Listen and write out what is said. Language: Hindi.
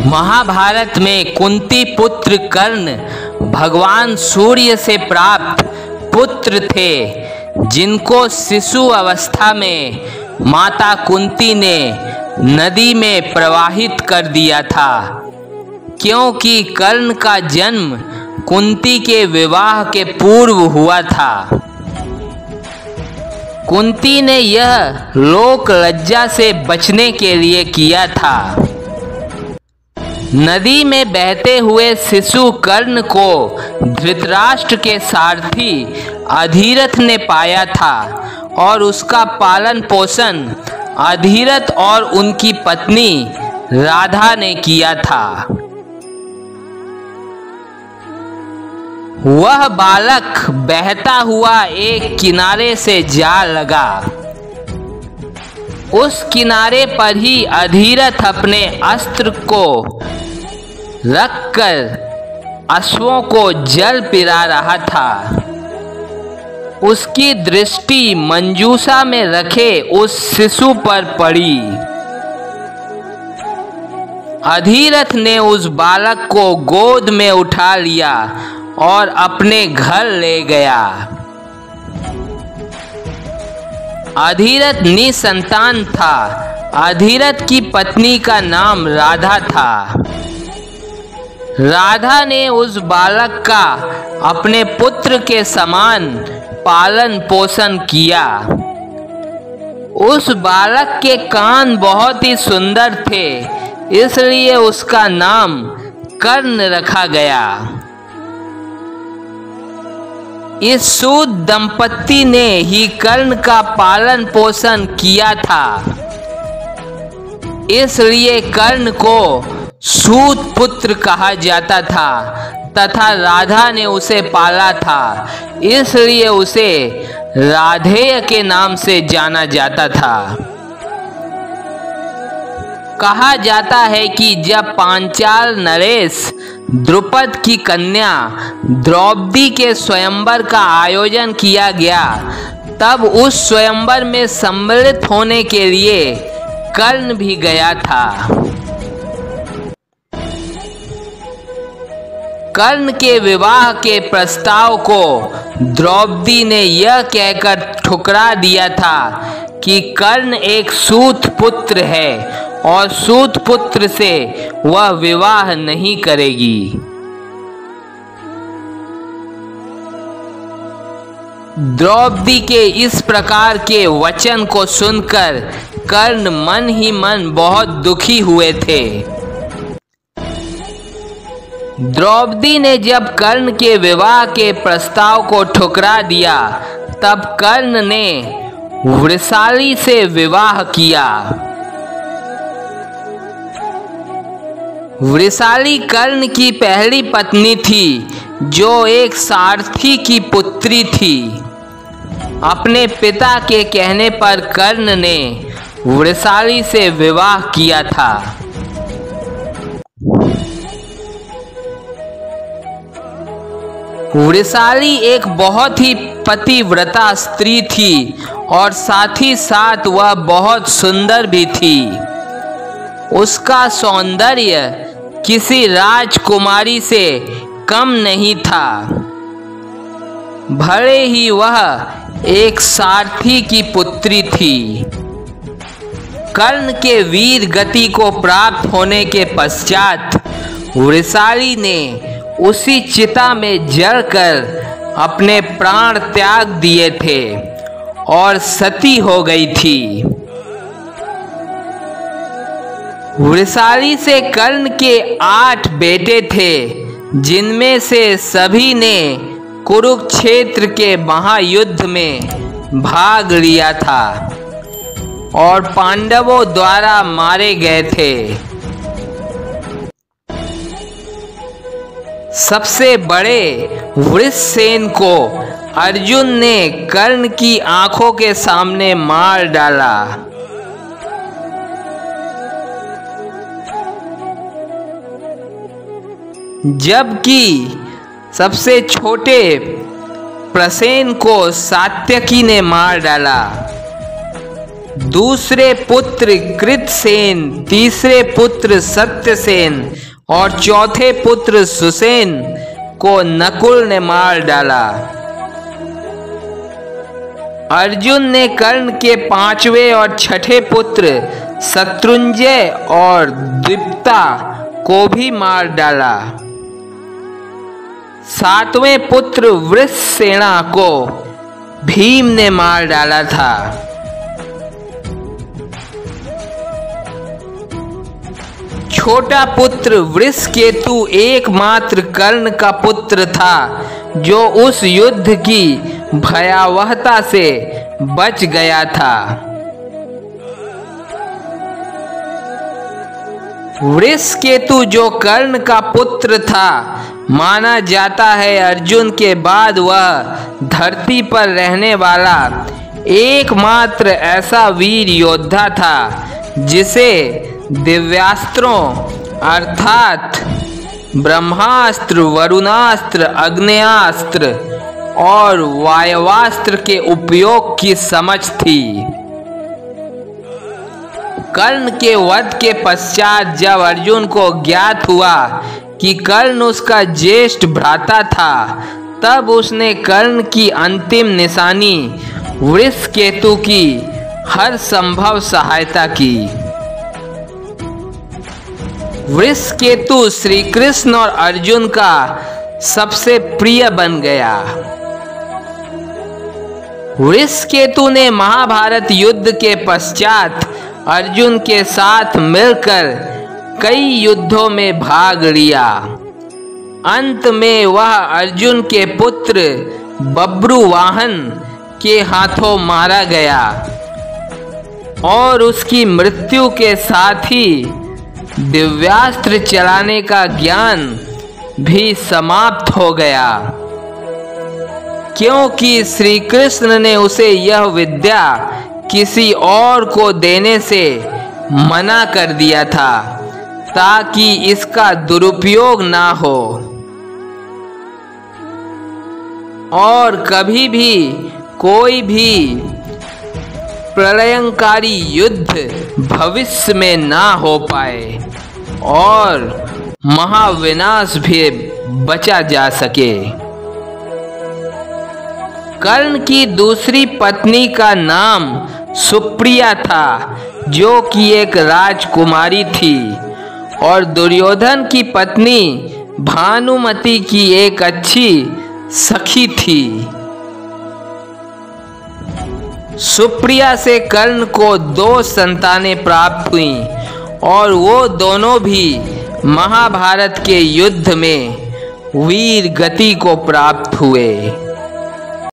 महाभारत में कुंती पुत्र कर्ण भगवान सूर्य से प्राप्त पुत्र थे, जिनको शिशु अवस्था में माता कुंती ने नदी में प्रवाहित कर दिया था, क्योंकि कर्ण का जन्म कुंती के विवाह के पूर्व हुआ था। कुंती ने यह लोक लज्जा से बचने के लिए किया था। नदी में बहते हुए शिशु कर्ण को धृतराष्ट्र के सारथी अधिरथ ने पाया था और उसका पालन पोषण अधिरथ और उनकी पत्नी राधा ने किया था। वह बालक बहता हुआ एक किनारे से जा लगा। उस किनारे पर ही अधिरथ अपने अस्त्र को रखकर अश्वों को जल पिला रहा था। उसकी दृष्टि मंजूषा में रखे उस शिशु पर पड़ी। अधिरथ ने उस बालक को गोद में उठा लिया और अपने घर ले गया। अधिरथ निसंतान था। अधिरथ की पत्नी का नाम राधा था। राधा ने उस बालक का अपने पुत्र के समान पालन पोषण किया। उस बालक के कान बहुत ही सुंदर थे, इसलिए उसका नाम कर्ण रखा गया। इस सूत दंपत्ति ने ही कर्ण का पालन पोषण किया था, इसलिए कर्ण को सूत पुत्र कहा जाता था तथा राधा ने उसे पाला था, इसलिए उसे राधेय के नाम से जाना जाता था। कहा जाता है कि जब पांचाल नरेश द्रुपद की कन्या द्रौपदी के स्वयंवर का आयोजन किया गया, तब उस स्वयंवर में सम्मिलित होने के लिए कर्ण भी गया था। कर्ण के विवाह के प्रस्ताव को द्रौपदी ने यह कहकर ठुकरा दिया था कि कर्ण एक सूत पुत्र है और सूत पुत्र से वह विवाह नहीं करेगी। द्रौपदी के इस प्रकार के वचन को सुनकर कर्ण मन ही मन बहुत दुखी हुए थे। द्रौपदी ने जब कर्ण के विवाह के प्रस्ताव को ठुकरा दिया, तब कर्ण ने वृषाली से विवाह किया। वृषाली कर्ण की पहली पत्नी थी, जो एक सारथी की पुत्री थी। अपने पिता के कहने पर कर्ण ने वृषाली से विवाह किया था। वृषाली एक बहुत ही पतिव्रता स्त्री थी और साथ ही साथ वह बहुत सुंदर भी थी। उसका सौंदर्य किसी राजकुमारी से कम नहीं था। भले ही वह एक सारथी की पुत्री थी। कर्ण के वीर गति को प्राप्त होने के पश्चात वृषाली ने उसी चिता में जलकर अपने प्राण त्याग दिए थे और सती हो गई थी। वृषाली से कर्ण के 8 बेटे थे, जिनमें से सभी ने कुरुक्षेत्र के महायुद्ध में भाग लिया था और पांडवों द्वारा मारे गए थे। सबसे बड़े वृषसेन को अर्जुन ने कर्ण की आंखों के सामने मार डाला। जबकि सबसे छोटे प्रसेन को सात्यकी ने मार डाला। दूसरे पुत्र कृतसेन, तीसरे पुत्र सत्यसेन और चौथे पुत्र सुसेन को नकुल ने मार डाला। अर्जुन ने कर्ण के पांचवें और छठे पुत्र शत्रुंजय और द्विपदा को भी मार डाला। सातवें पुत्र वृषसेना को भीम ने मार डाला था। छोटा पुत्र वृषकेतु एकमात्र कर्ण का पुत्र था जो उस युद्ध की भयावहता से बच गया था। वृषकेतु जो कर्ण का पुत्र था, माना जाता है अर्जुन के बाद वह धरती पर रहने वाला एकमात्र ऐसा वीर योद्धा था जिसे दिव्यास्त्रों अर्थात ब्रह्मास्त्र, वरुणास्त्र, अग्नेयास्त्र और वायवास्त्र के उपयोग की समझ थी। कर्ण के वध के पश्चात जब अर्जुन को ज्ञात हुआ कि कर्ण उसका ज्येष्ठ भ्राता था, तब उसने कर्ण की अंतिम निशानी वृषकेतु की हर संभव सहायता की। वृषकेतु श्री कृष्ण और अर्जुन का सबसे प्रिय बन गया। वृषकेतु ने महाभारत युद्ध के पश्चात अर्जुन के साथ मिलकर कई युद्धों में भाग लिया। अंत में वह अर्जुन के पुत्र बब्रुवाहन के हाथों मारा गया और उसकी मृत्यु के साथ ही दिव्यास्त्र चलाने का ज्ञान भी समाप्त हो गया, क्योंकि श्री कृष्ण ने उसे यह विद्या किसी और को देने से मना कर दिया था ताकि इसका दुरुपयोग ना हो और कभी भी कोई भी प्रलयंकारी युद्ध भविष्य में ना हो पाए और महाविनाश भी बचा जा सके। कर्ण की दूसरी पत्नी का नाम सुप्रिया था, जो कि एक राजकुमारी थी और दुर्योधन की पत्नी भानुमति की एक अच्छी सखी थी। सुप्रिया से कर्ण को 2 संतानें प्राप्त हुईं और वो दोनों भी महाभारत के युद्ध में वीर गति को प्राप्त हुए।